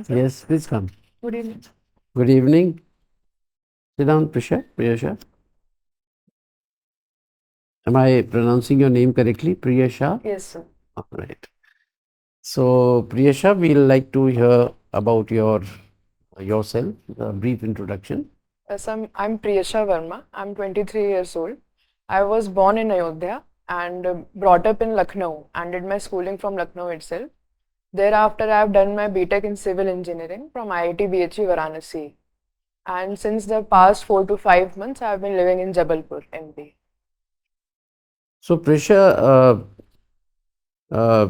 sir. Yes, please come. Good evening. Good evening. Sit down, Priyasha. Am I pronouncing your name correctly? Priyasha? Yes, sir. All right. So, Priyasha, we'll like to hear about yourself, a brief introduction. Yes, I'm Priyasha Verma. I'm 23 years old. I was born in Ayodhya and brought up in Lucknow and did my schooling from Lucknow itself. Thereafter, I have done my BTech in Civil Engineering from IIT BHE Varanasi. And since the past 4 to 5 months, I have been living in Jabalpur, MP. So, Priyasha, uh,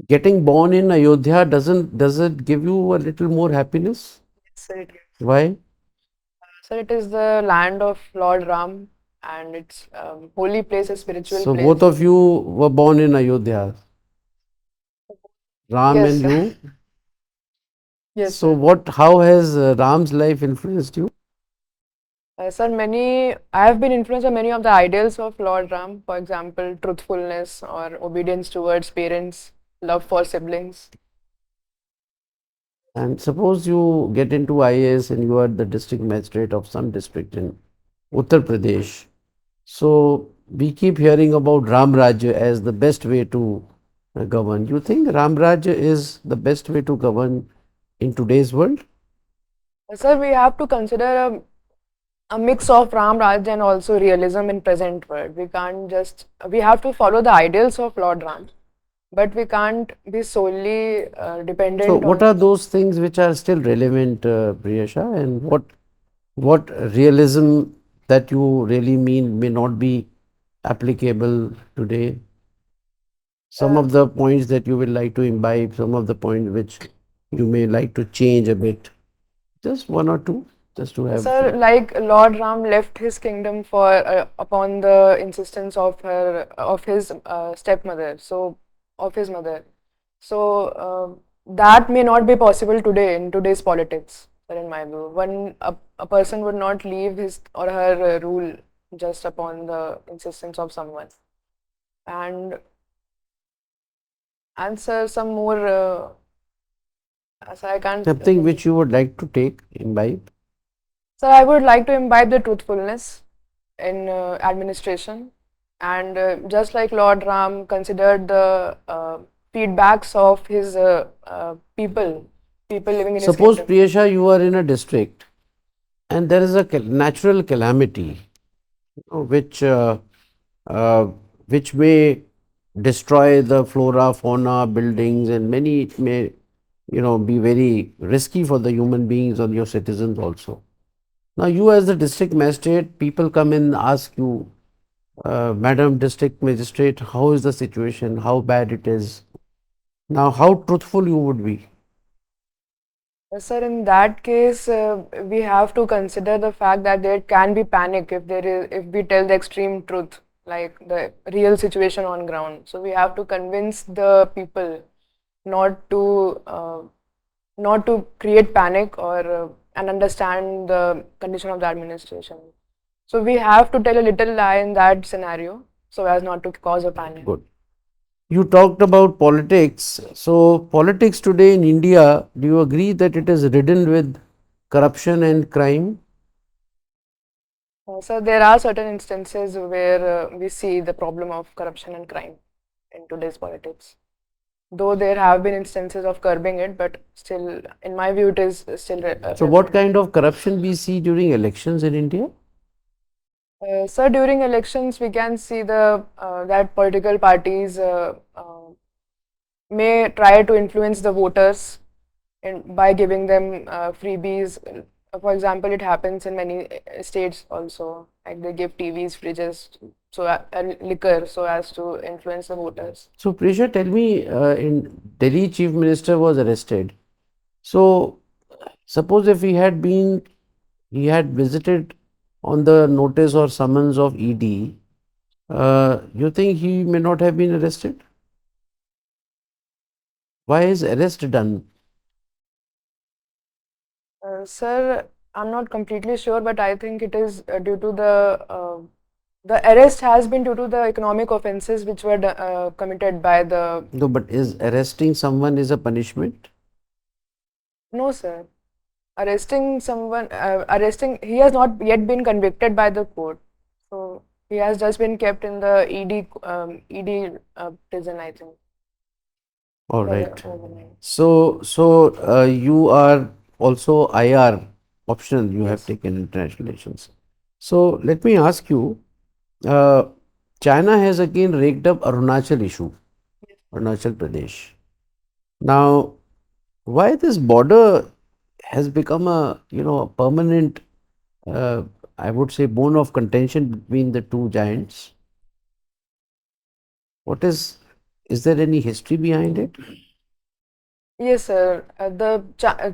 getting born in Ayodhya does it give you a little more happiness? Yes, sir, it is. Why? Sir, it is the land of Lord Ram and it's holy place, a spiritual So, place. both of you were born in Ayodhya, Ram Yes, and sir. you. Yes, So, sir. how has Ram's life influenced you? Sir, I have been influenced by many of the ideals of Lord Ram, for example, truthfulness or obedience towards parents, love for siblings. And suppose you get into IAS and you are the district magistrate of some district in Uttar Pradesh. So we keep hearing about Ram Rajya as the best way to govern. You think Ram Rajya is the best way to govern in today's world? Sir, we have to consider a mix of Ram Raj and also realism in present world. We have to follow the ideals of Lord Ram, but we can't be solely So dependent what on. are those things which are still relevant, Priyasha, and what realism that you really mean may not be applicable today? Some Uh, of the points that you will like to imbibe, some of the points which you may like to change a bit, just one or two, just to have. Sir, like Lord Ram left his kingdom for upon the insistence of his stepmother, so of his mother. So that may not be possible today in today's politics, sir, in my view. A person would not leave his or her rule just upon the insistence of someone. And answer some more. So I can't. Something which you would like to take, imbibe. So I would like to imbibe the truthfulness in administration, and just like Lord Ram considered the feedbacks of his people living in his Suppose, kingdom. Priyasha, you are in a district and there is a natural calamity, which uh, which may destroy the flora, fauna, buildings, and many it may, be very risky for the human beings or your citizens also. Now, you as the district magistrate, people come in ask you, Madam District Magistrate, how is the situation? How bad it is? Now, how truthful you would be? Sir, in that case, we have to consider the fact that there can be panic if we tell the extreme truth, like the real situation on ground. So we have to convince the people not to uh, not to create panic or and understand the condition of the administration. So we have to tell a little lie in that scenario so as not to cause a panic. Good. You talked about politics. So, politics today in India, do you agree that it is ridden with corruption and crime? So there are certain instances where we see the problem of corruption and crime in today's politics. Though there have been instances of curbing it, but still, in my view, it is still So, what relevant. kind of corruption we see during elections in India? Sir, during elections, we can see the that political parties may try to influence the voters by giving them freebies. For example, it happens in many states also. Like they give TVs, fridges, and liquor so as to influence the voters. So, Prisha, tell me, in Delhi, Chief Minister was arrested. So, suppose if he had visited on the notice or summons of ED, you think he may not have been arrested? Why is arrest done? Sir, I'm not completely sure, but I think it is due to the arrest has been due to the economic offences which were committed by the. No, but is arresting someone is a punishment? No, sir. Arresting, he has not yet been convicted by the court. So he has just been kept in the ED prison, I think, All for the right. overnight. So you are also IR optional. You have Yes. taken international relations. So let me ask you. Uh, China has again raked up Arunachal issue, Arunachal Pradesh. Now, why this border has become a a permanent, uh, I would say, bone of contention between the two giants? What is there any history behind it? Yes, sir.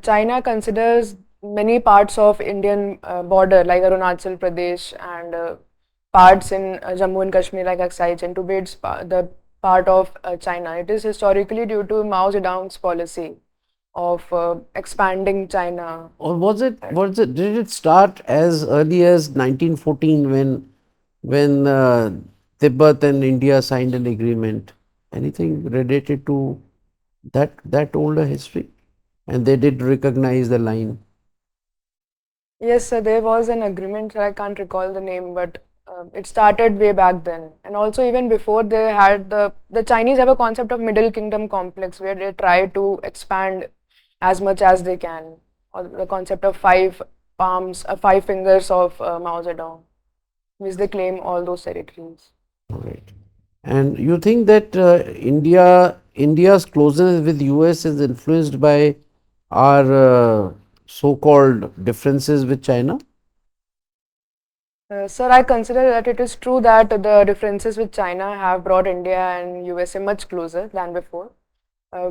China considers many parts of Indian border, like Arunachal Pradesh and parts in Jammu and Kashmir, like Aksai Chin, to be the part of China. It is historically due to Mao Zedong's policy of expanding China. Or did it start as early as 1914 when Tibet and India signed an agreement? Anything related to that older history? And they did recognize the line. Yes, sir, there was an agreement. I can't recall the name, but it started way back then. And also, even before, they had the Chinese have a concept of Middle Kingdom complex where they try to expand as much as they can, or the concept of five palms, five fingers of Mao Zedong, which they claim all those territories. All right. And you think that India's closeness with US is influenced by our so-called differences with China? Sir, I consider that it is true that the differences with China have brought India and USA much closer than before.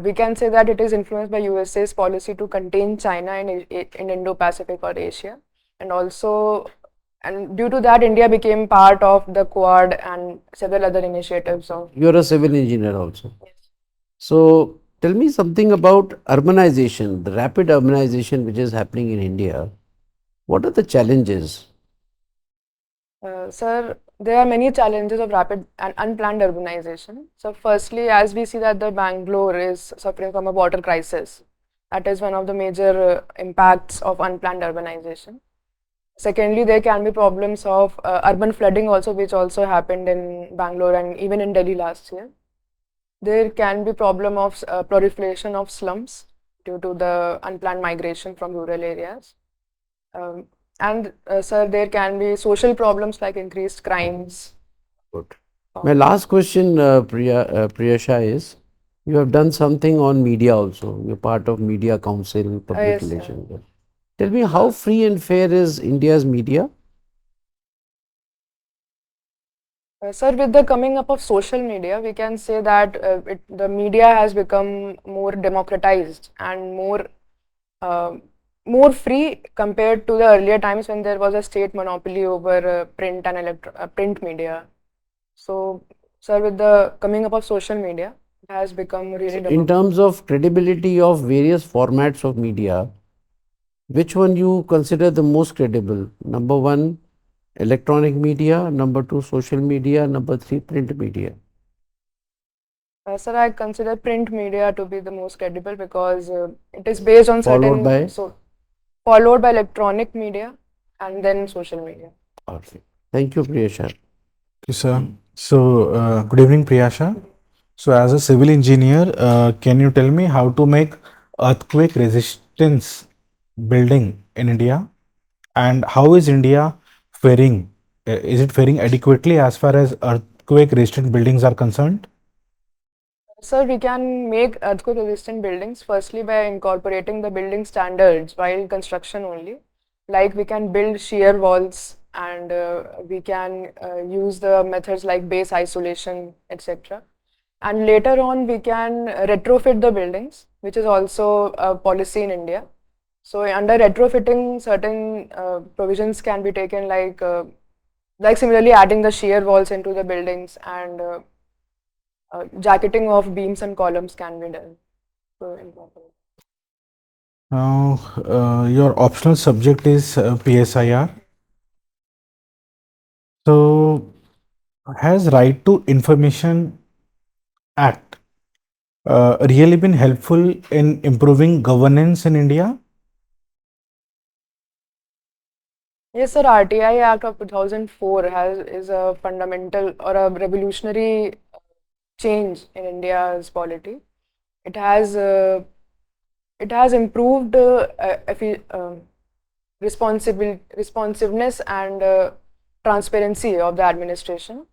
We can say that it is influenced by USA's policy to contain China in Indo-Pacific or Asia, and also, and due to that, India became part of the Quad and several other initiatives of. You're a civil engineer also. Yes. So tell me something about urbanization, the rapid urbanization which is happening in India. What are the challenges? Sir, there are many challenges of rapid and unplanned urbanization. So, firstly, as we see that the Bangalore is suffering from a water crisis, that is one of the major impacts of unplanned urbanization. Secondly, there can be problems of urban flooding also, which also happened in Bangalore and even in Delhi last year. There can be problem of proliferation of slums due to the unplanned migration from rural areas. Um, and sir, there can be social problems like increased crimes. Good. My last question, Priyasha, is you have done something on media also. You're part of Media Council, Public Yes, sir. Relations. Tell me how free and fair is India's media? Sir, with the coming up of social media, we can say that the media has become more democratized and uh, more free compared to the earlier times when there was a state monopoly over print media. So, sir, with the coming up of social media, it has become really So in democratic. terms of credibility of various formats of media, which one you consider the most credible? Number one, electronic media. Number two, social media. Number three, print media. Sir, I consider print media to be the most credible because it is based on Followed certain, by. so followed by electronic media and then social media. Okay. Thank you, Priyasha. Okay, sir. So, good evening, Priyasha. So, as a civil engineer, can you tell me how to make earthquake resistance building in India, and how is India faring? Is it faring adequately as far as earthquake resistant buildings are concerned? Sir, we can make earthquake resistant buildings firstly by incorporating the building standards while construction only. Like we can build shear walls and we can use the methods like base isolation, etc. And later on, we can retrofit the buildings, which is also a policy in India. So under retrofitting, certain provisions can be taken, like similarly adding the shear walls into the buildings and jacketing of beams and columns can be done. So important. Now, your optional subject is PSIR. So, has Right to Information Act really been helpful in improving governance in India? Yes, sir. RTI Act of 2004 is a fundamental or a revolutionary change in India's polity. It has uh, it has improved responsiveness and transparency of the administration.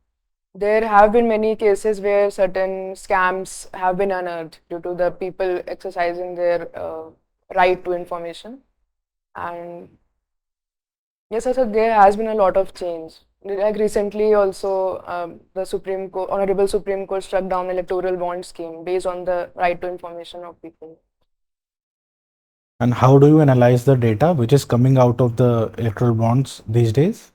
There have been many cases where certain scams have been unearthed due to the people exercising their right to information. And yes, sir, so there has been a lot of change. Like recently, also, the Supreme Court, Honorable Supreme Court struck down electoral bond scheme based on the right to information of people. And how do you analyze the data which is coming out of the electoral bonds these days?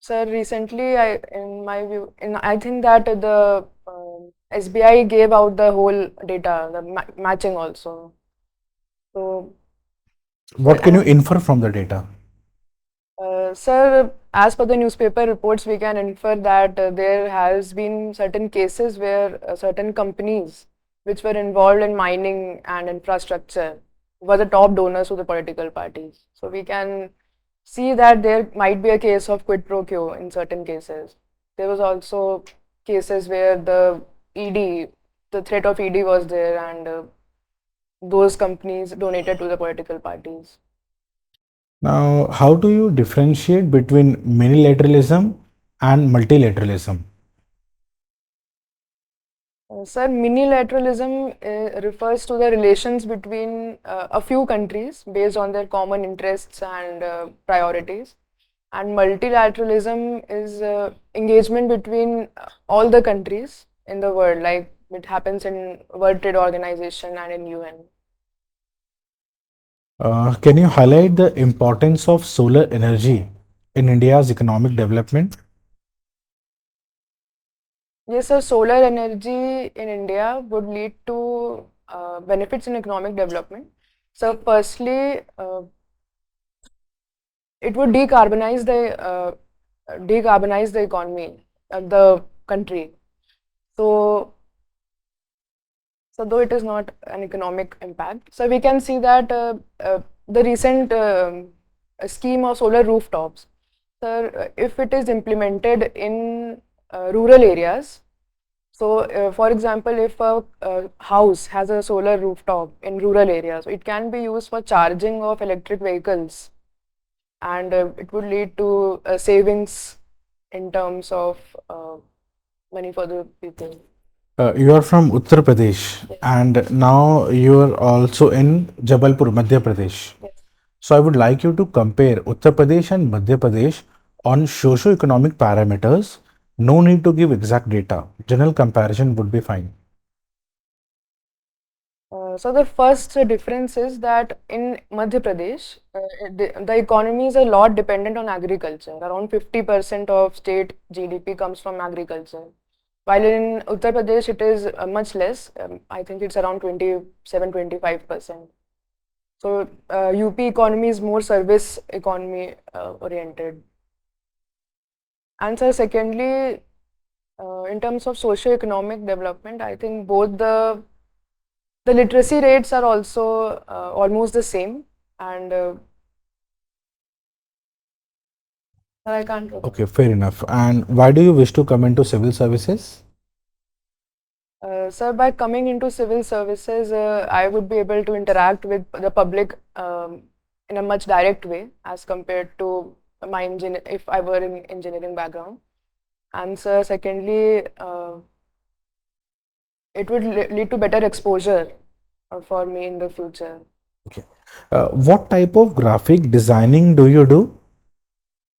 Sir, recently, in my view, I think that the SBI gave out the whole data, the matching also. So, What can you infer from the data? sir, as per the newspaper reports, we can infer that there has been certain cases where certain companies which were involved in mining and infrastructure were the top donors to the political parties. So we can see that there might be a case of quid pro quo in certain cases. There was also cases where the ED, the threat of ED was there, and those companies donated to the political parties. Now, how do you differentiate between minilateralism and multilateralism? Sir, minilateralism refers to the relations between a few countries based on their common interests and priorities. And multilateralism is engagement between all the countries in the world, like it happens in World Trade Organization and in UN. Can you highlight the importance of solar energy in India's economic development? Yes, sir, solar energy in India would lead to benefits in economic development. So, firstly, it would decarbonize the economy of the country. So, so though it is not an economic impact, so we can see that the recent scheme of solar rooftops, sir, if it is implemented in rural areas. So, for example, if a house has a solar rooftop in rural areas, it can be used for charging of electric vehicles, and it would lead to savings in terms of money for the people. You are from Uttar Pradesh Yes. and now you are also in Jabalpur, Madhya Pradesh. Yes. So I would like you to compare Uttar Pradesh and Madhya Pradesh on socio-economic parameters. No need to give exact data. General comparison would be fine. So the first difference is that in Madhya Pradesh, the economy is a lot dependent on agriculture. Around 50% of state GDP comes from agriculture. While in Uttar Pradesh, it is much less. I think it's around 27-25%. So UP economy is more service economy oriented. And so secondly, in terms of socio-economic development, I think both the literacy rates are also almost the same, and I can't. Okay, fair enough. And why do you wish to come into civil services? Sir, by coming into civil services, I would be able to interact with the public in a much direct way as compared to my if I were in engineering background. And sir, secondly, it would lead to better exposure for me in the future. Okay. What type of graphic designing do you do?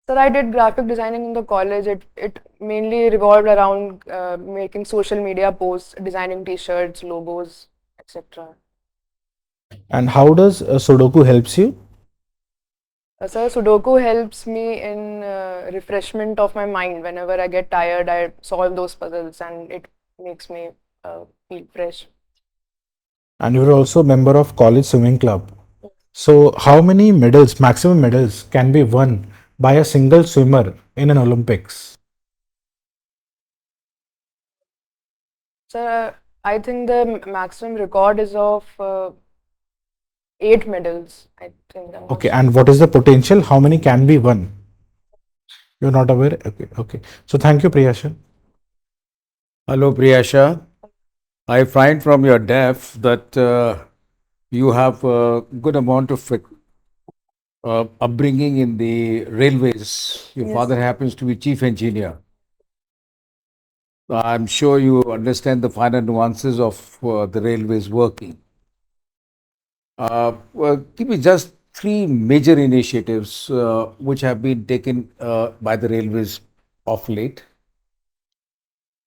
Sir, I did graphic designing in the college. It mainly revolved around making social media posts, designing t-shirts, logos, etc. And how does Sudoku helps you? Sir, Sudoku helps me in refreshment of my mind. Whenever I get tired, I solve those puzzles and it makes me feel fresh. And you're also a member of college swimming club. So how many medals, maximum medals can be won by a single swimmer in an Olympics? So I think the maximum record is of 8 medals. I think I'm not Okay, sure. and what is the potential? How many can be won? You're not aware? Okay, okay. So thank you, Priyasha. Hello, Priyasha. I find from your def that you have a good amount of upbringing in the railways. Your Yes. father happens to be chief engineer. I'm sure you understand the finer nuances of the railways working. Well, give me just three major initiatives which have been taken by the railways of late.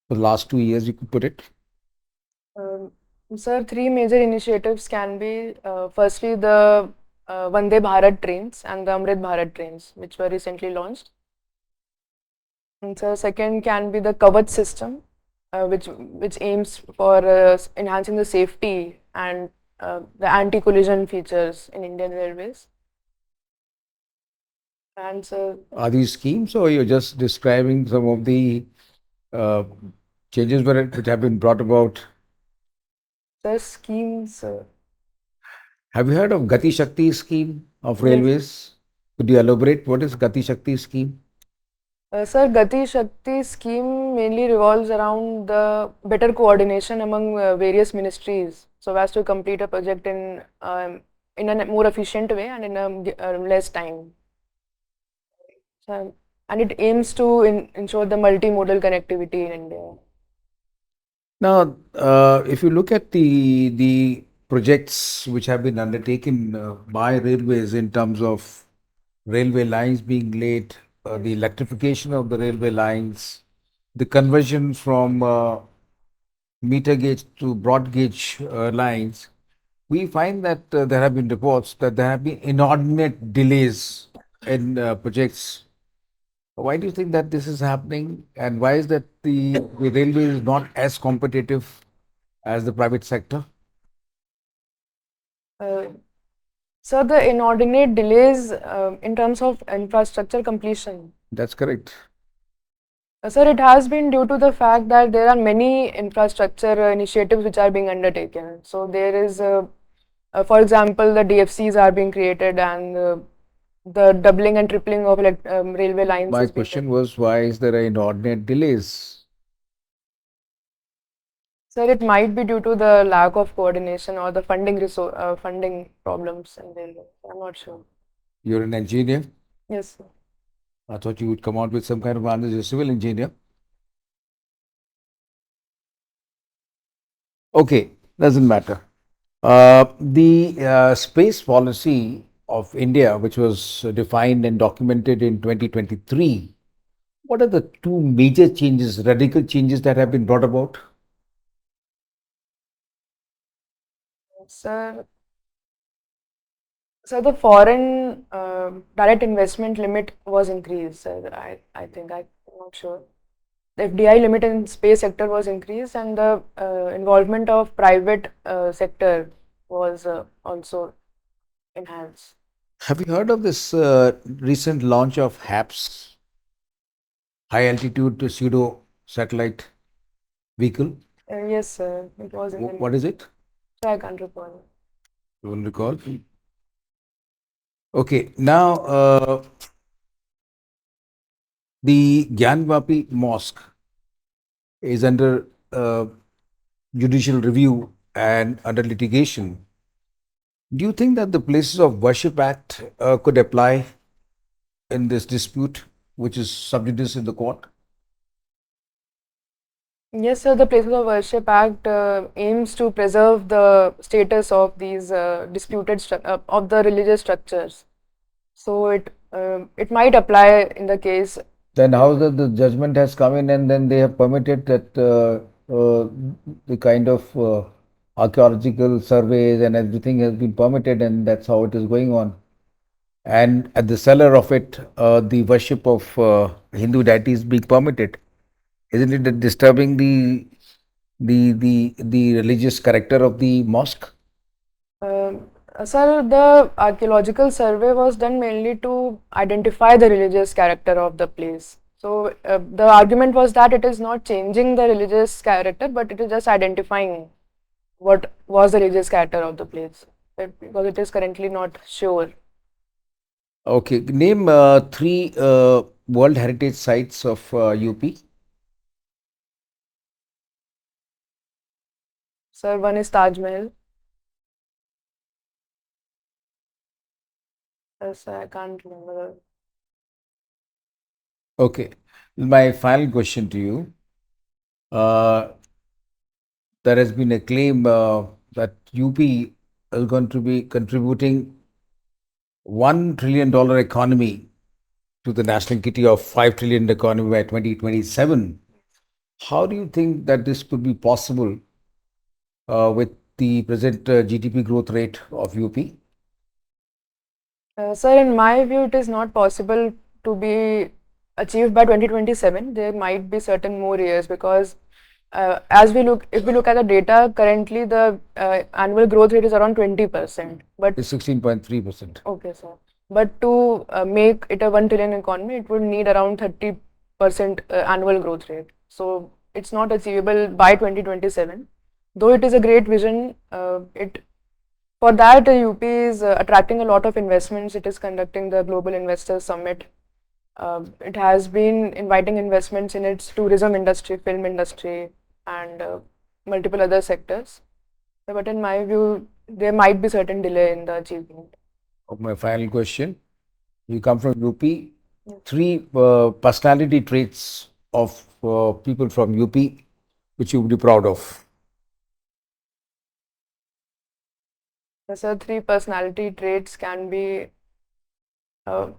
For the last 2 years, you could put it. Um, Sir, three major initiatives can be firstly the Vande Bharat trains and the Amrit Bharat trains, which were recently launched. And so second can be the Kavach system, which aims for enhancing the safety and the anti-collision features in Indian Railways. And so, Are these schemes, or you're just describing some of the uh, changes which have been brought about? the schemes. Have you heard of Gati Shakti scheme of Yes. railways? Could you elaborate what is Gati Shakti scheme? Sir, Gati Shakti scheme mainly revolves around the better coordination among various ministries so as to complete a project in a more efficient way and in a less time. So, and it aims to ensure the multimodal connectivity in India. Now, if you look at the projects which have been undertaken by railways in terms of railway lines being laid, the electrification of the railway lines, the conversion from meter gauge to broad gauge lines, we find that there have been reports that there have been inordinate delays in projects. Why do you think that this is happening, and why is that the railway is not as competitive as the private sector? Uh, so the inordinate delays in terms of infrastructure completion. That's correct. Sir, it has been due to the fact that there are many infrastructure initiatives which are being undertaken. So there is, for example, the DFCs are being created and the doubling and tripling of railway lines My is being question done. was, why is there inordinate delays? Sir, it might be due to the lack of coordination or the funding problems in railway. I'm not sure. You're an engineer. Yes, sir. I thought you would come out with some kind of answer. You're a civil engineer. Okay, doesn't matter. The space policy of India, which was defined and documented in 2023, what are the two major changes, radical changes that have been brought about? Sir, so the foreign direct investment limit was increased. Sir, I think I'm not sure. The FDI limit in space sector was increased, and the involvement of private sector was also enhanced. Have you heard of this recent launch of HAPS, high altitude to pseudo satellite vehicle? Yes, sir. It was in the What is it? so I can't recall. You will recall. Okay, now the Gyanvapi Mosque is under judicial review and under litigation. Do you think that the Places of Worship Act could apply in this dispute, which is sub judice in the court? Yes, sir. The Places of Worship Act aims to preserve the status of these of the religious structures. So it might apply in the case. Then how the judgment has come in, and then they have permitted that the kind of archaeological surveys and everything has been permitted, and that's how it is going on. And at the cellar of it, the worship of Hindu deities being permitted. Isn't it disturbing the religious character of the mosque? Sir, the archaeological survey was done mainly to identify the religious character of the place. So the argument was that it is not changing the religious character, but it is just identifying what was the religious character of the place, because it is currently not sure. Okay, name three World Heritage Sites of UP. Sir, one is Taj Mahal. Yes, I can't remember. Okay, my final question to you. There has been a claim that UP is going to be contributing $1 trillion economy to the national kitty of 5 trillion economy by 2027. How do you think that this could be possible with the present GDP growth rate of UP? Sir, in my view, it is not possible to be achieved by 2027. There might be certain more years, because if we look at the data, currently the annual growth rate is around 20%. But It's 16.3%. okay, sir. But to make it a 1 trillion economy, it would need around 30% annual growth rate. So it's not achievable by 2027. Though it is a great vision, for that, UP is attracting a lot of investments. It is conducting the Global Investors Summit. It has been inviting investments in its tourism industry, film industry, and multiple other sectors. But in my view, there might be certain delay in the achievement. My final question. You come from UP. Three personality traits of people from UP which you would be proud of. So three personality traits can be. So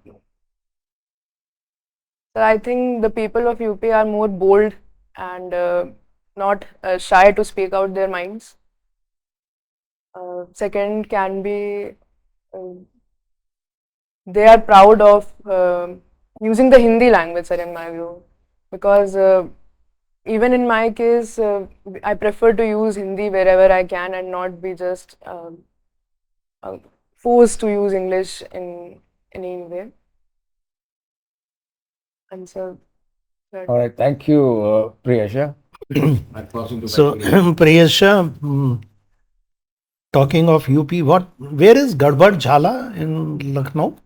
I think the people of UP are more bold and not shy to speak out their minds. Second can be they are proud of using the Hindi language, sir, in my view, because even in my case, I prefer to use Hindi wherever I can and not be just forced to use English in any way. And so, All right. Thank you, Priyasha. So, Priyasha, talking of UP, where is Gadbad Jhala in Lucknow?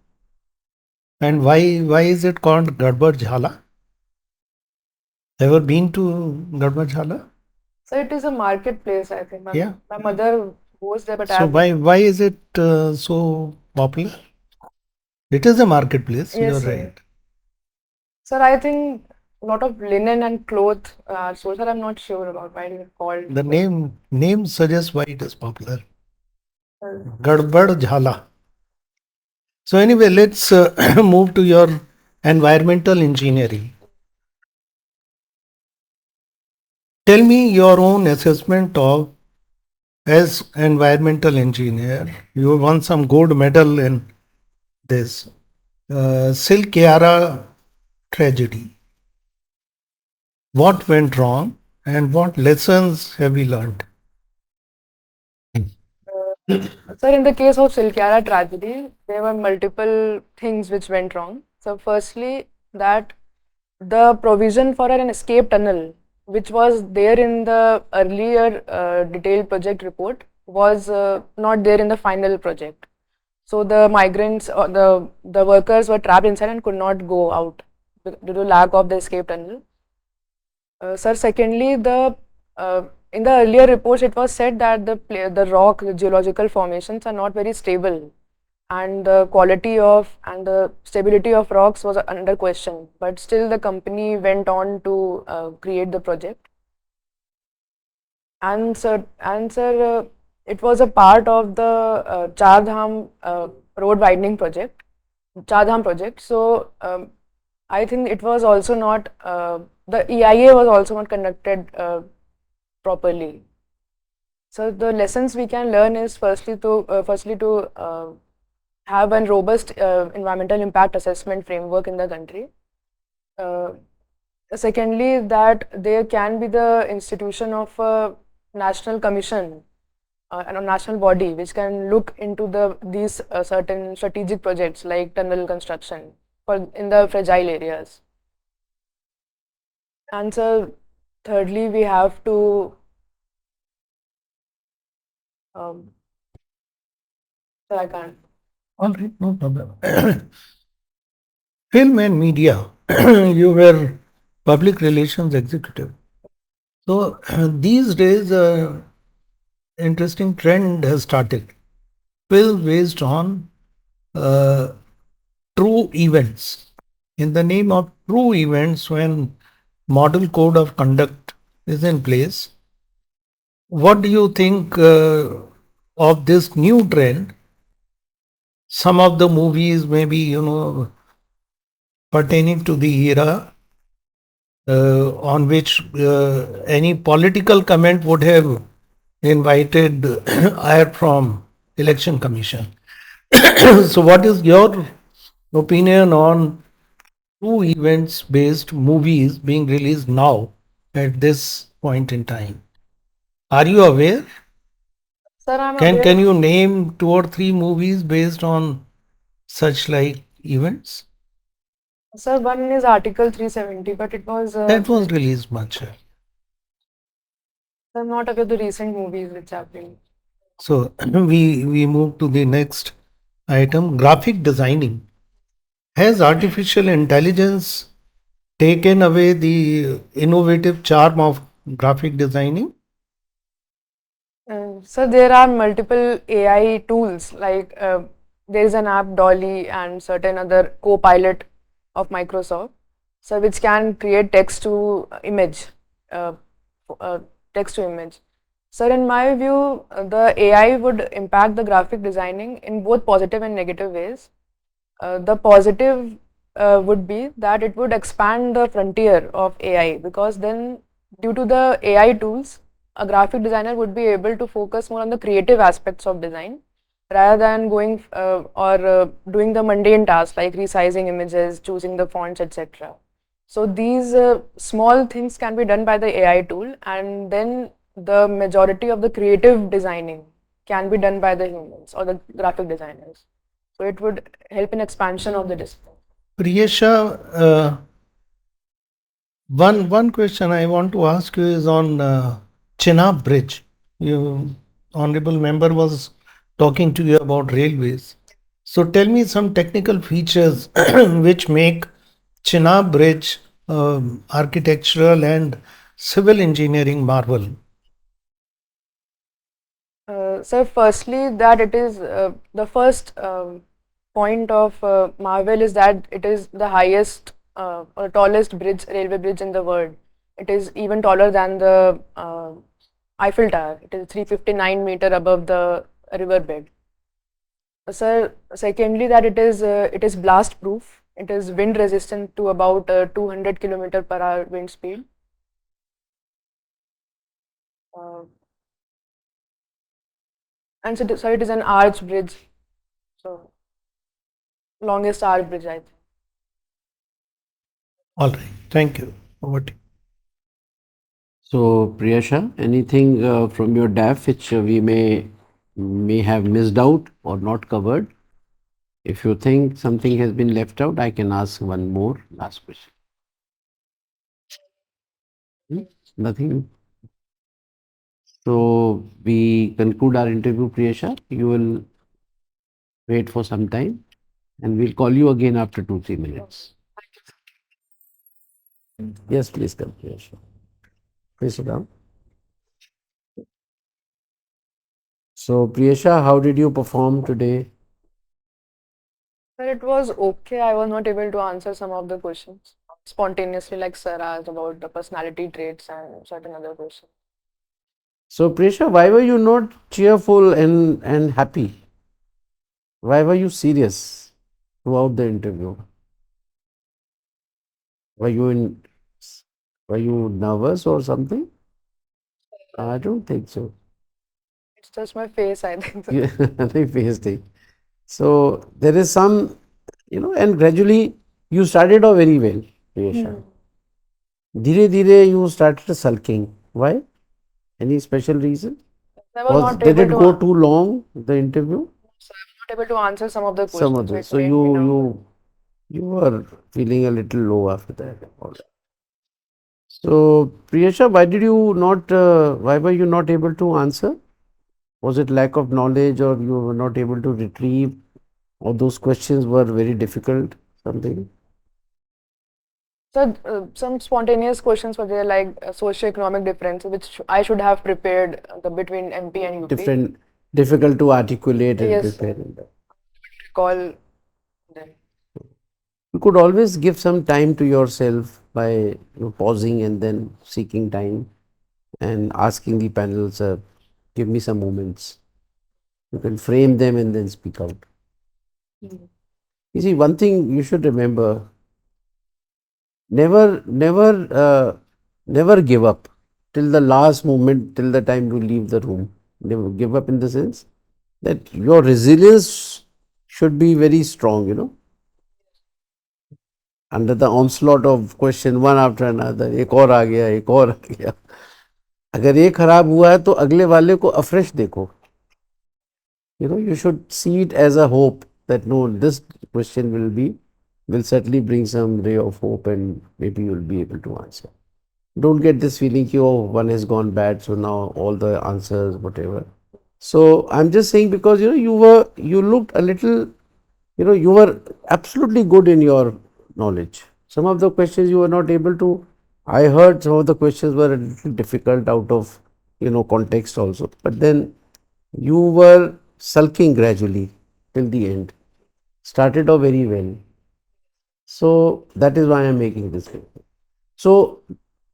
And why is it called Gadbad Jhala? Ever been to Gadbad Jhala? so it is a marketplace, I think. Yeah. My mother goes there, but So why is it so popular? It is a marketplace. Yes, You're sir. right. Sir, I think a lot of linen and cloth are sold. Sir, I'm not sure about why it is called. The name suggests why it is popular. Uh, Gadbad Jhala. So anyway, let's move to your environmental engineering. Tell me your own assessment of as environmental engineer. You won some gold medal in this Silk Yara tragedy. What went wrong and what lessons have we learned? Sir, in the case of Silkyara tragedy, there were multiple things which went wrong. So, firstly, that the provision for an escape tunnel, which was there in the earlier detailed project report, was not there in the final project. So, the migrants or the workers were trapped inside and could not go out due to lack of the escape tunnel. Sir, secondly, in the earlier reports, it was said that the geological formations are not very stable, and the quality of and the stability of rocks was under question. But still, the company went on to create the project. And sir, it was a part of the Char Dham road widening project, Char Dham project. So I think it was also not the EIA was also not conducted properly. So the lessons we can learn is firstly to have a robust environmental impact assessment framework in the country. Secondly, that there can be the institution of a national commission and a national body which can look into these certain strategic projects like tunnel construction in the fragile areas. And so, thirdly, we have to so I can't. All right, no problem. Film and media. You were public relations executive. So these days, interesting trend has started. Film based on uh, true events. In the name of true events, when model code of conduct is in place, what do you think of this new trend? Some of the movies maybe, pertaining to the era on which any political comment would have invited ire from election commission. So what is your opinion on two events based movies being released now at this point in time? Are you aware? Sir, I'm Can aware. you name two or three movies based on such like events? Sir, one is Article 370, but it was. That was released much. I'm not aware of the recent movies which have been. So we move to the next item, graphic designing. Has artificial intelligence taken away the innovative charm of graphic designing? So there are multiple AI tools like there is an app Dolly and certain other co-pilot of Microsoft, so which can create uh, text to image. So in my view, the AI would impact the graphic designing in both positive and negative ways. The positive would be that it would expand the frontier of AI, because then, due to the AI tools, a graphic designer would be able to focus more on the creative aspects of design rather than going or doing the mundane tasks like resizing images, choosing the fonts, etc. So these small things can be done by the AI tool, and then the majority of the creative designing can be done by the humans or the graphic designers. So it would help in expansion of the display. Priyasha, one question I want to ask you is on Chenab Bridge. You honorable member was talking to you about railways. So tell me some technical features which make Chenab Bridge architectural and civil engineering marvel. So firstly, that it is the first point of Marvel is that it is the highest or tallest railway bridge in the world. It is even taller than the Eiffel Tower. It is 359 meter above the riverbed. Sir, secondly, that it is blast proof. It is wind resistant to about 200 kilometer per hour wind speed. Uh, and so it is an arch bridge. So longest arch bridge, I think. All right, thank you. Over to you. So, Priyasha, anything from your DAF which we may have missed out or not covered? If you think something has been left out, I can ask one more last question. Hmm? Nothing. So we conclude our interview, Priyasha. You will wait for some time, and we'll call you again after 2-3 minutes. Yes, please come, Priyasha. Please sit down. So, Priyasha, how did you perform today? But it was okay. I was not able to answer some of the questions spontaneously, like Sir asked about the personality traits and certain other questions. So, Priyasha, why were you not cheerful and happy? Why were you serious throughout the interview? Were you in? Were you nervous or something? I don't think so. It's just my face, I think. So. Yeah, nothing face thing. So there is some, and gradually you started off very well, Priyasha. Dhire dhire you started sulking. Why? Any special reason? I was not Did able it to. go too long, the interview? So I'm not able to answer some of the Some questions, of this. which So made me nervous. you were feeling a little low after that. All right. So, Priyasha, why were you not able to answer? Was it lack of knowledge, or you were not able to retrieve, or those questions were very difficult, something? So some spontaneous questions were there, like socio-economic difference, which I should have prepared between MP and UP. Different, difficult to articulate and Yes, prepare. recall them. You could always give some time to yourself by pausing and then seeking time and asking the panel, sir, give me some moments. You can frame them and then speak out. You see, one thing you should remember, never, never, never give up till the last moment, till the time you leave the room. Never give up in the sense that your resilience should be very strong. Under the onslaught of question one after another, एक और आ गया, एक और आ गया. अगर ये खराब हुआ है तो अगले वाले को afresh देखो. You should see it as a hope that no, this question will certainly bring some ray of hope and maybe you'll be able to answer. Don't get this feeling that, oh, one has gone bad, so now all the answers, whatever. So I'm just saying, because you looked a little, you were absolutely good in your knowledge. Some of the questions you were not able to. I heard some of the questions were a little difficult out of context also, but then you were sulking gradually till the end. Started off very well. So that is why I am making this video. So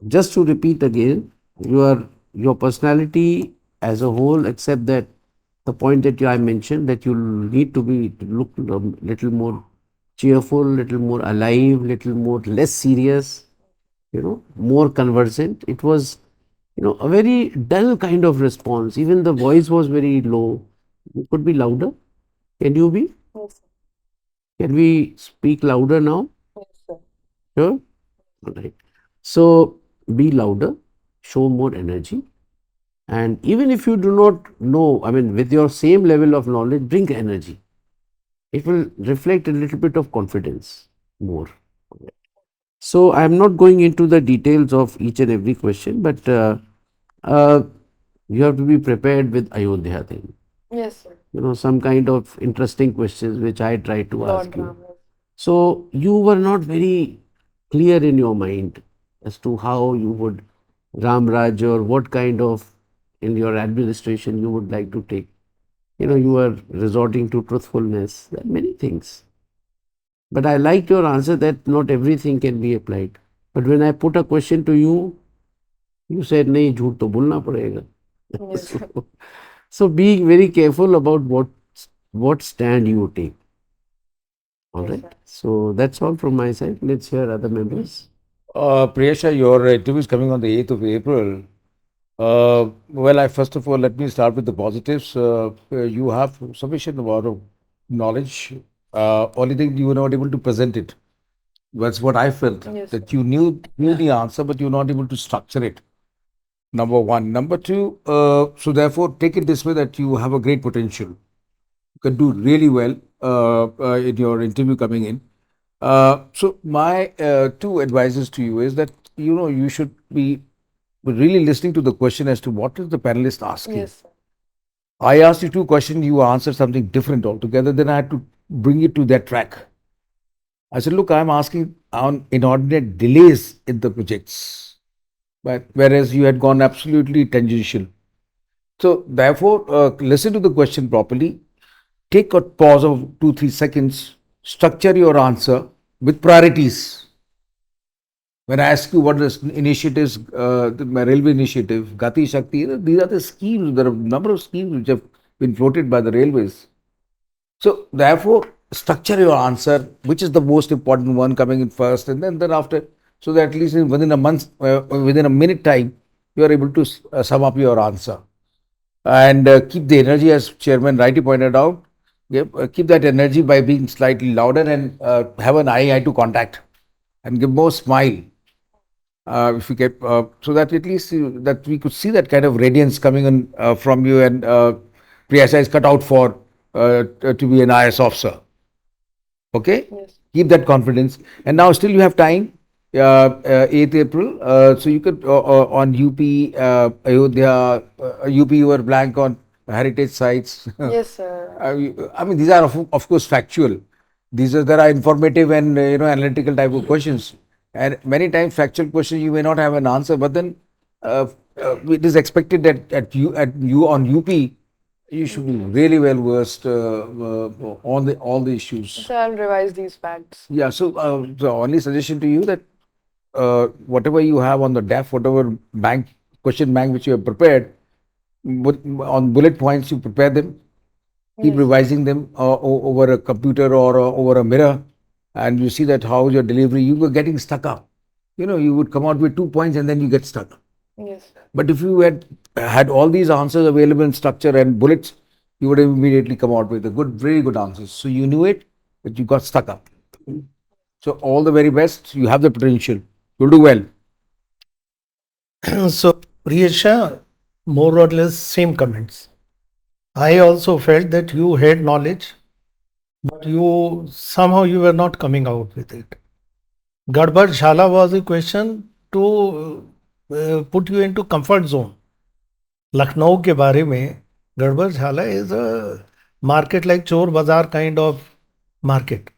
just to repeat again, your personality as a whole, except that the point that I mentioned, that you need to look a little more cheerful, little more alive, little more less serious, more conversant. It was a very dull kind of response. Even the voice was very low. You could be louder. Can you be? Yes, sir. Can we speak louder now? Yes, sir. Sure. All right. So be louder, show more energy. And even if you do not know, I mean, with your same level of knowledge, bring energy. It will reflect a little bit of confidence more. So I am not going into the details of each and every question, but uh, you have to be prepared with Ayodhya thing. Yes, sir. Some kind of interesting questions which I tried to Lord ask you. Ram. So you were not very clear in your mind as to how you would Ram Raj, or what kind of in your administration you would like to take. You were resorting to truthfulness, there are many things. But I liked your answer that not everything can be applied. But when I put a question to you, you said, नहीं झूठ तो बोलना पड़ेगा. Yes, sir. So be very careful about what stand you take. All Yes, right. sir. So that's all from my side. Let's hear other members. Priyasha, your interview is coming on the 8th of April. Well, first of all, let me start with the positives. You have sufficient amount of knowledge. Only thing you were not able to present it. That's what I felt. Yes, That sir. you knew the answer, but you're not able to structure it. Number one. Number two, so therefore, take it this way, that you have a great potential. You can do really well in your interview coming in. So my two advices to you is that you should be really listening to the question as to what is the panelist asking. Yes, sir. I asked you two questions, you answered something different altogether. Then I had to bring it to that track. I said, look, I'm asking on inordinate delays in the projects, but whereas you had gone absolutely tangential. So therefore, listen to the question properly. Take a pause of 2-3 seconds. Structure your answer with priorities. When I ask you what is initiatives, my railway initiative, Gati Shakti, these are the schemes. There are a number of schemes which have been floated by the railways. So therefore, structure your answer, which is the most important one coming in first, and then after, so that at least within a month, within a minute time, you are able to sum up your answer. And keep the energy, as Chairman rightly pointed out. Keep that energy by being slightly louder, and have an eye to contact, and give more smile. If you get so that at least that we could see that kind of radiance coming in from you, and Priyasha is cut out for to be an IAS officer. Okay, Yes. keep that confidence. And now still you have time. 8th April. So you could on UP, Ayodhya, UP, you were blank on heritage sites. Yes, sir. I mean, these are of course factual. There are informative and analytical type of questions, and many times factual questions you may not have an answer, but then it is expected that at you on UP you should be really well versed on all the issues. So I'll revise these facts. Yeah. So the only suggestion to you that whatever you have on the DEF, whatever question bank which you have prepared, on bullet points you prepare them, keep Yes. revising them over a computer or over a mirror, and you see that how your delivery, you were getting stuck up. You would come out with 2 points and then you get stuck. Yes, sir. But if you had all these answers available in structure and bullets, you would have immediately come out with very good answers. So you knew it, but you got stuck up. So all the very best. You have the potential. You'll do well. So, Priyasha, more or less same comments. I also felt that you had knowledge, but somehow you were not coming out with it. Gadbad Shala was a question to put you into comfort zone. Lucknow के बारे में गड़बड़ झाला is a market like चोर बाजार kind of market.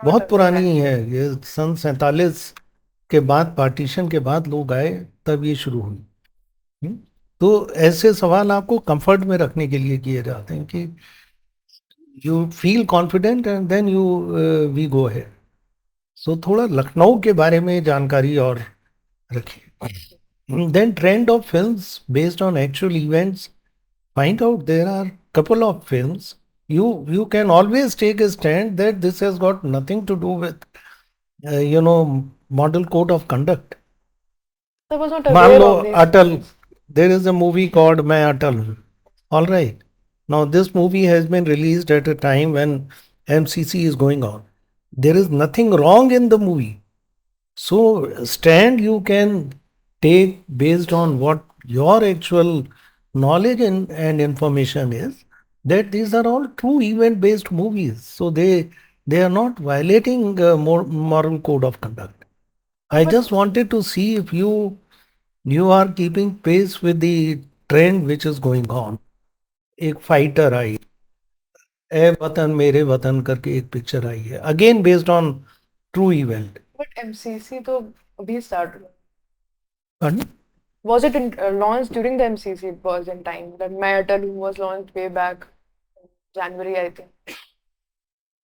बहुत पुरानी है ये, सन 47 के बाद, पार्टीशन के बाद लोग आए तब ये शुरू हुई. तो ऐसे सवाल आपको कंफर्ट में रखने के लिए किए जाते हैं कि you feel confident and then you we go ahead. So थोड़ा लखनऊ के बारे में जानकारी और रखिए. Then trend of films based on actual events, find out there are couple of films. You can always take a stand that this has got nothing to do with model code of conduct. I was not मान aware low of these. Atal, there is a movie called मैं अटल हूँ. All right. Now this movie has been released at a time when MCC is going on. There is nothing wrong in the movie. So stand you can take based on what your actual knowledge and information is, that these are all true event based movies. So they are not violating moral code of conduct. I just wanted to see if you are keeping pace with the trend which is going on. एक fighter आई, ए वतन मेरे वतन करके एक picture आई है, again based on true event. But MCC तो अभी start हुआ. Pardon? Was it launched during the MCC? It was in time. That My Atal was launched way back January, I think.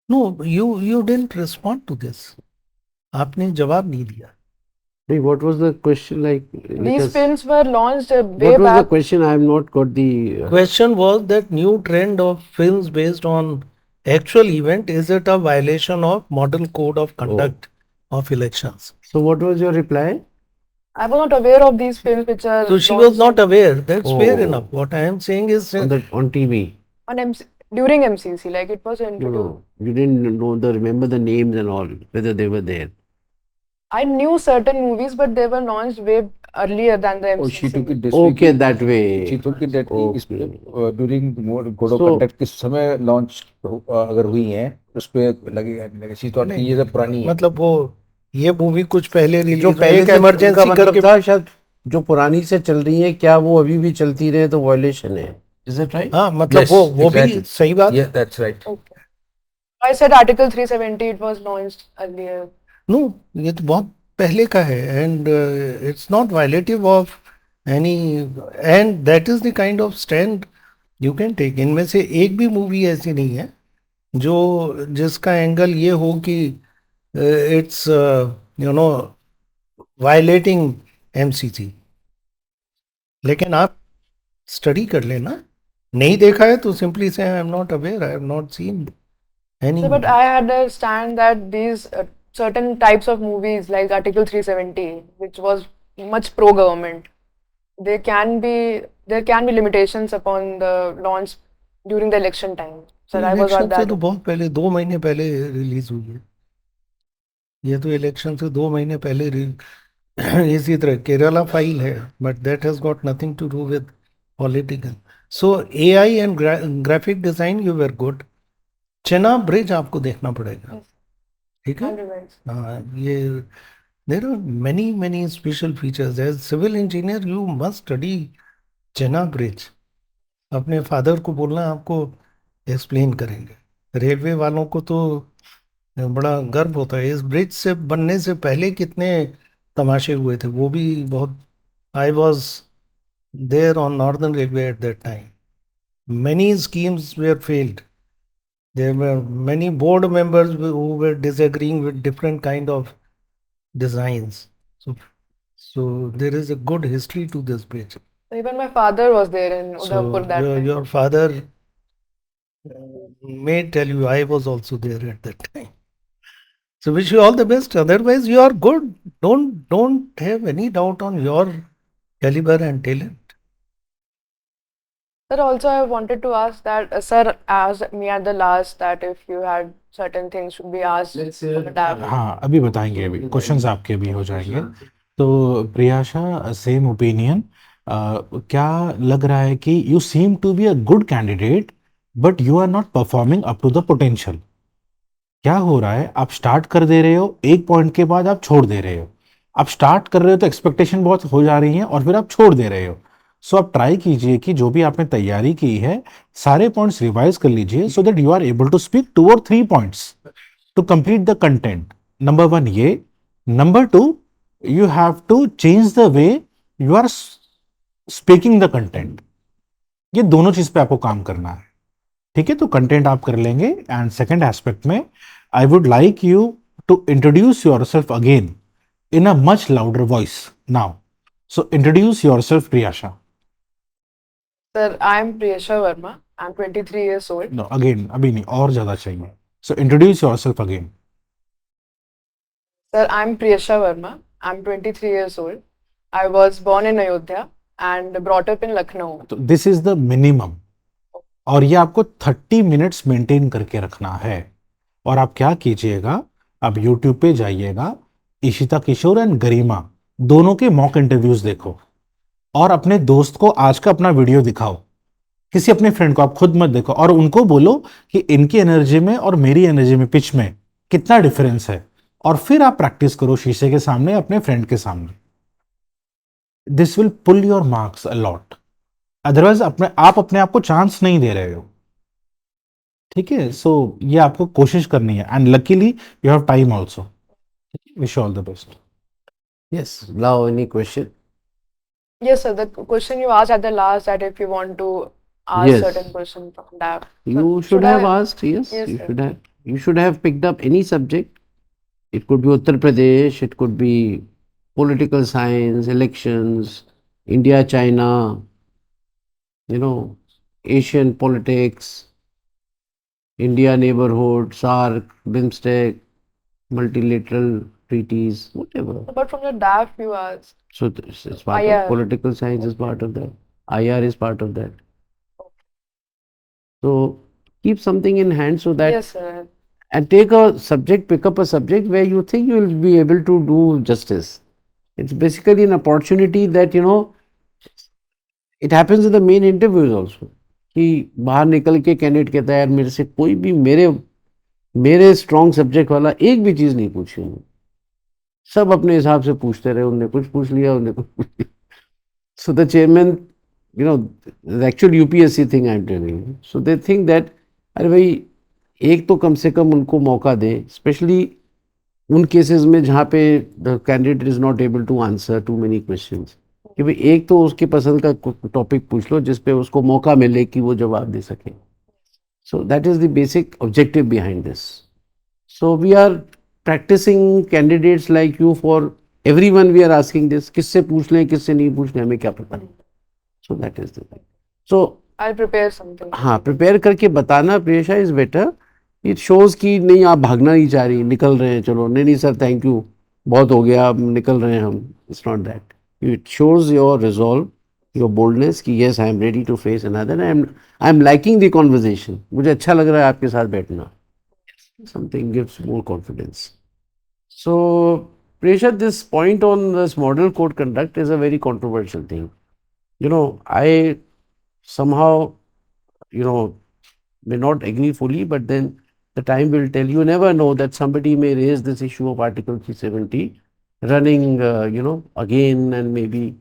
No, you didn't respond to this. आपने जवाब नहीं दिया. Hey, what was the question like? These films were launched way What was the back. question? I have not got the. Question was that new trend of films based on actual event, is it a violation of model code of conduct of elections? So what was your reply? I was not aware of these films which are So she was launched not aware. That's fair Oh. enough. What I am saying is On TV. on during MCC. Like it was No, introduced. no. You didn't know remember the names and all, whether they were there. I knew certain movies, but they were launched way earlier than the MCC. Oh, she took it this Okay, week. that way. She took it that Okay. during code of So- conduct के समय launch अगर हुई है उस पे लगेगा. She thought कि ये सब पुरानी है. मतलब वो ये मूवी कुछ पहले रिलीज जो पहले एक से इमरजेंसी उनका मतलब करके. था, शायद जो पुरानी से चल रही है, क्या वो अभी भी चलती रहे तो वायलेशन है. Is that right? हाँ मतलब Yes, वो भी exactly. सही बात. Yeah, that's right. Okay. I said Article 370. It was launched earlier. No, ये तो बहुत पहले का है and it's not violative of any, and that is the kind of stand you can take. इनमें से एक भी मूवी ऐसी नहीं है जिसका एंगल ये हो कि इट्स वायलेटिंग एमसीसी. लेकिन आप स्टडी कर लेना. नहीं देखा है तो सिंपली से I am not aware, I have not seen any. So, but I understand that these certain types of movies like Article 370, which was much pro-government, there can be limitations upon the launch during the election time. So I was election not से that. तो बहुत पहले, 2 महीने पहले release हुई है ये तो. इलेक्शन से 2 महीने पहले इसी तरह केरला फाइल है, but that has got nothing to do with political. So AI and graphic design you were good. Chenab bridge आपको देखना पड़ेगा. Yes. ठीक है? 100%. ये there are many special features. As civil engineer, you must study Chenab bridge. अपने father को बोलना, आपको एक्सप्लेन करेंगे. रेलवे वालों को तो बड़ा गर्व होता है. इस ब्रिज से बनने से पहले कितने तमाशे हुए थे, वो भी बहुत. I was there on northern railway at that time. Many schemes were failed. There were many board members who were disagreeing with different kind of designs. So, so there is a good history to this bridge. Even my father was there in So Udaipur that time. your father may tell you, I was also there at that time. So wish you all the best. Otherwise, you are good. Don't have any doubt on your caliber and talent. Sir, also I wanted to ask that, sir asked me at the last that if you had certain things should be asked from the DAP. हाँ, अभी बताएंगे, अभी questions आपके भी हो जाएंगे. तो Priyasha, same opinion. क्या लग रहा है कि you seem to be a good candidate but you are not performing up to the potential. क्या हो रहा है, आप स्टार्ट कर दे रहे हो, एक पॉइंट के बाद आप छोड़ दे रहे हो. आप स्टार्ट कर रहे हो तो एक्सपेक्टेशन बहुत हो जा रही है और फिर आप छोड़ दे रहे हो. सो आप ट्राई कीजिए कि जो भी आपने तैयारी की है सारे पॉइंट्स रिवाइज कर लीजिए so that you are able to speak 2 or 3 points to complete the content. Number one, ये. Number two, you have to change the way you are speaking the content. ये दोनों चीज पे आपको काम करना है. ठीक है, तो कंटेंट आप कर लेंगे. एंड सेकेंड एस्पेक्ट में I would like you to introduce yourself again in a much louder voice now. So introduce yourself, Priyasha. Sir, I am Priyasha Verma. I am 23 years old. No, again अभी नहीं, और ज्यादा चाहिए. So introduce yourself again. Sir, I am Priyasha Verma. I am 23 years old. I was born in Ayodhya and brought up in Lucknow. तो this is the minimum. और ये आपको 30 minutes maintain करके रखना है. और आप क्या कीजिएगा, आप यूट्यूब पे जाइएगा, ईशिता किशोर एंड गरिमा दोनों के मॉक इंटरव्यूज देखो और अपने दोस्त को आज का अपना वीडियो दिखाओ. किसी अपने फ्रेंड को, आप खुद मत देखो, और उनको बोलो कि इनकी एनर्जी में और मेरी एनर्जी में, पिच में कितना डिफरेंस है. और फिर आप प्रैक्टिस करो शीशे के सामने, अपने फ्रेंड के सामने. This will pull your marks a lot. Otherwise आप अपने आप को चांस नहीं दे रहे हो. ठीक है, सो ये आपको कोशिश करनी है. And luckily you have time also. Wish all the best. Yes, now any question? Yes, sir. The question you asked at the last that if you want to ask Yes. certain question from that. You Sir, should have I- asked, yes, Yes, you sir. should have. You should have picked up any subject. It could be Uttar Pradesh, it could be political science, elections, India, China, Asian politics, India neighborhood, SAARC, BIMSTEC, multilateral treaties, whatever. But from the DAF you asked. So it's part IR. of political science is part of that. IR is part of that. So keep something in hand so that Yes, sir. and take a subject, pick up a subject where you think you will be able to do justice. It's basically an opportunity that it happens in the main interviews also. कि बाहर निकल के candidate कहता है यार मेरे से कोई भी मेरे स्ट्रॉन्ग सब्जेक्ट वाला एक भी चीज नहीं पूछी उन्होंने. सब अपने हिसाब से पूछते रहे, उनने कुछ पूछ लिया, उनने कुछ पूछ लिया. So the chairman, the actual UPSC thing I'm telling you. So they think that अरे भाई एक तो कम से कम उनको मौका दें, स्पेशली उन केसेस में जहाँ पे the candidate is not able to answer too many questions, कि भाई एक तो उसके पसंद का टॉपिक पूछ लो जिस पे उसको मौका मिले कि वो जवाब दे सके. So that is the basic objective behind this. So we are practising candidates like you for everyone. We are asking this, किससे पूछ लें किससे नहीं पूछ लें, हमें क्या पता. सो that is the thing. So I'll prepare something. हाँ, प्रिपेयर करके बताना Priyasha is better. It shows कि नहीं आप भागना नहीं चाह रही, निकल रहे हैं, चलो नहीं सर थैंक यू बहुत हो गया, अब निकल रहे हैं हम. It's not that. It shows your resolve, your boldness कि yes I am ready to face another. I am liking the conversation. मुझे अच्छा लग रहा है आपके साथ बैठना. Something gives more confidence. So Priyasha, this point on this model code conduct is a very controversial thing. I somehow may not agree fully, but then the time will tell. You never know that somebody may raise this issue of Article 370 running, again, and maybe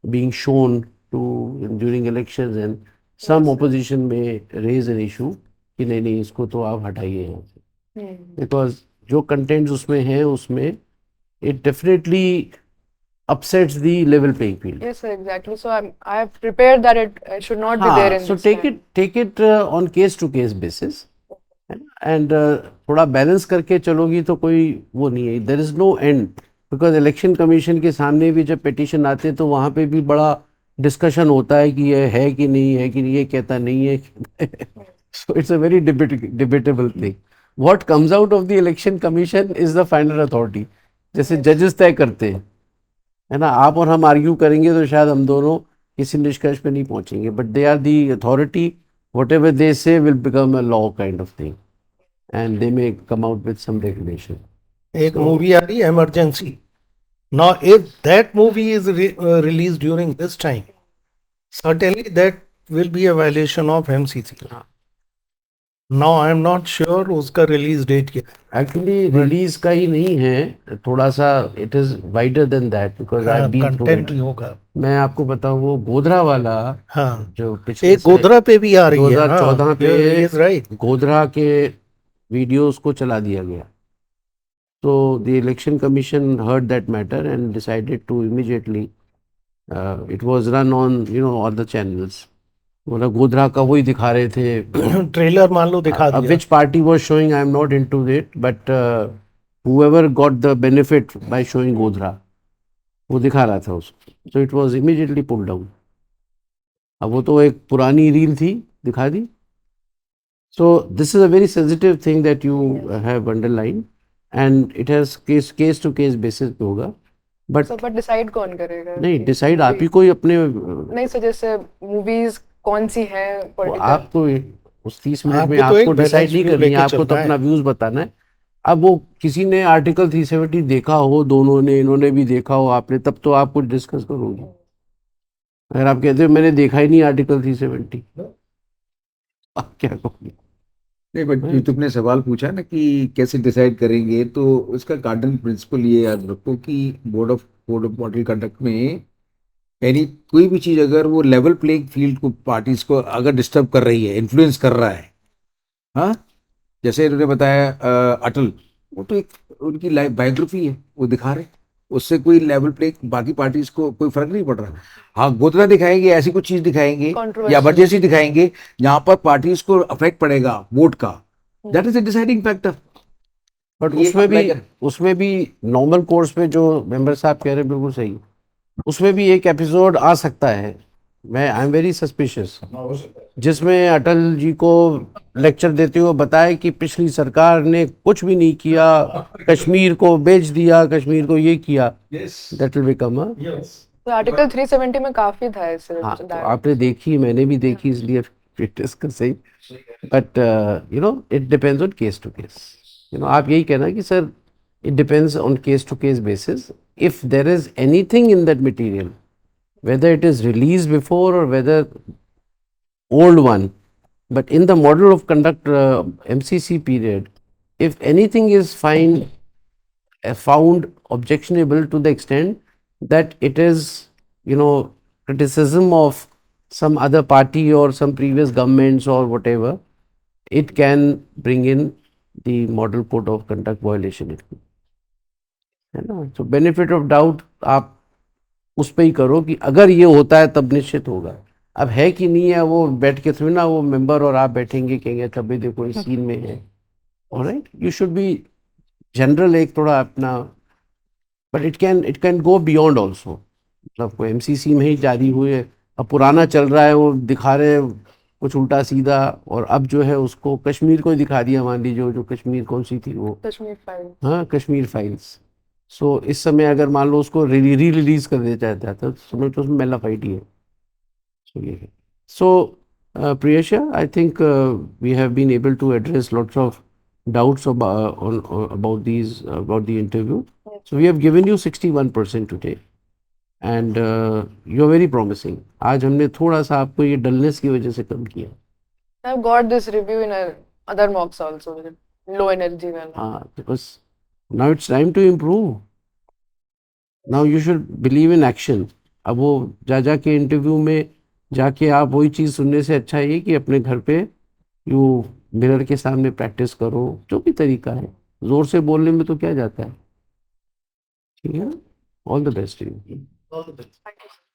being shown to during elections, and some opposition may raise an issue कि नहीं इसको तो आप हटाइए यहाँ से, because जो contents उसमें हैं उसमें it definitely upsets the level playing field. Yes, sir, exactly. So I have prepared that it should not be there in So this take it on case to case basis, and थोड़ा balance करके चलोगी तो कोई वो नहीं है. There is no end, because election commission के सामने भी जब पिटीशन आते हैं तो वहाँ पे भी बड़ा डिस्कशन होता है कि ये है कि नहीं है, कि ये कहता नहीं है. So it's a very debatable thing. What comes out of the election commission is the final authority. जैसे जजेस तय करते हैं, है ना. आप और हम आर्ग्यू करेंगे तो शायद हम दोनों किसी निष्कर्ष पे नहीं पहुंचेंगे, but they are the authority. whatever they say will become a law kind of thing, and they may come out with some regulation. एक मूवी आ रही है emergency. Now, if that movie is released during this time, certainly that will be a violation of MCC. Now, I am not sure उसका release date क्या है. Actually, release का ही नहीं है, थोड़ा सा it is wider than that, because I've been through content it. होगा. मैं आपको बताऊं, वो गोधरा वाला हाँ, जो पिछले एक गोधरा पे भी आ रही है. 2014 पे Yes, right. गोधरा के वीडियोस को चला दिया गया. So the election commission heard that matter and decided to immediately, it was run on all the channels. मतलब गोधरा का वही दिखा रहे थे. ट्रेलर मान लो दिखा दिया. Which party was showing, I am not into it, but whoever got the benefit by showing Godhra वो दिखा रहा था उसको. So it was immediately pulled down. अब वो तो एक पुरानी रील थी, दिखा दी. So this is a very sensitive thing that you have underlined, and it has case to case basis पे होगा. But So, but decide कौन करेगा? नहीं, डिसाइड आप ही कोई अपने नहीं सर, जैसे मूवीज कौन सी है पर्टिकुलर, आपको उस 30 मिनट में आपको तो आपको एक डिसाइड balance नहीं view करनी है, लेके आपको तो चलना अपना है. व्यूज बताना है. अब वो किसी ने आर्टिकल 370 देखा हो, दोनों ने, इन्होंने भी देखा हो, आपने, तब तो आप कुछ डिस्कस करोगे. अगर आप कहते हो मैंने देखा ही नहीं आर्टिकल 370, आप क्या कहोगे? नहीं, बट जो तुमने सवाल पूछा ना कि कैसे डिसाइड करेंगे, तो उसका गार्डन प्रिंसिपल ये याद रखो कि बोर्ड ऑफ मॉडल कंडक्ट में यानी कोई भी चीज अगर वो लेवल प्लेइंग फील्ड को, पार्टीज को अगर डिस्टर्ब कर रही है, इन्फ्लुएंस कर रहा है, हाँ, जैसे इन्होंने बताया अटल, वो तो एक उनकी लाइफ बायोग्राफी है, वो दिखा रहे, उससे कोई लेवल प्ले बाकी पार्टीज को कोई फर्क नहीं पड़ रहा. हाँ, गोधरा दिखाएंगे, ऐसी कुछ चीज दिखाएंगे या इमरजेंसी दिखाएंगे जहां पर पार्टीज को अफेक्ट पड़ेगा वोट का, that is a deciding factor. But उसमें भी नॉर्मल कोर्स पे जो मेंबर साहब कह रहे हैं बिल्कुल सही, उसमें भी एक एपिसोड आ सकता है, मैं आई एम वेरी सस्पिशियस, जिसमें अटल जी को लेक्चर देते हुए बताया कि पिछली सरकार ने कुछ भी नहीं किया, कश्मीर को बेच दिया, कश्मीर को ये किया. दैट विल बिकम तो आर्टिकल 370 में काफी था ऐसे. हाँ, तो आपने देखी, मैंने भी देखी, इसलिए डिस्कस सही. But it depends on case to case. आप यही कहना कि sir it depends on case to case basis. If there is anything in that material, whether it is released before or whether old one, but in the model of conduct MCC period, if anything is found objectionable to the extent that it is criticism of some other party or some previous governments or whatever, it can bring in the model code of conduct violation. है ना. तो benefit of doubt आप उस पर ही करो कि अगर ये होता है तब निश्चित होगा. अब है कि नहीं है, वो बैठ के थोड़ी ना वो मेंबर और आप बैठेंगे कहेंगे तब भी देखो इस सीन में है. Alright, you should be general एक थोड़ा अपना, but it can go beyond also. मतलब कोई MCC में ही जारी हुए, अब पुराना चल रहा है, वो दिखा रहे हैं कुछ उल्टा सीधा, और अब जो है उसको कश्मीर को ही दिखा दिया. मान लीजिए जो कश्मीर कौन सी थी वो, कश्मीर फाइल. हाँ, कश्मीर फाइल्स. सो इस समय अगर मान लो उसको रिलीज कर दिया जाता है तो समझ तो उसमें मेला फाइट ही है. सो ये है. सो Priyasha, I think we have been able to address lots of doubts about the interview. So we have given you 61% today, and you are very promising. आज हमने थोड़ा सा आपको ये डलनेस की वजह से कम किया. I've got this review in other mocks also. Low energy वाला. हाँ, because now it's time to improve. Now you should believe in action. अब वो जा के इंटरव्यू में जाके आप वही चीज़ सुनने से अच्छा है कि अपने घर पे यू मिरर के सामने प्रैक्टिस करो, जो भी तरीका है. जोर से बोलने में तो क्या जाता है. ठीक है, all the best you. Thank you, sir.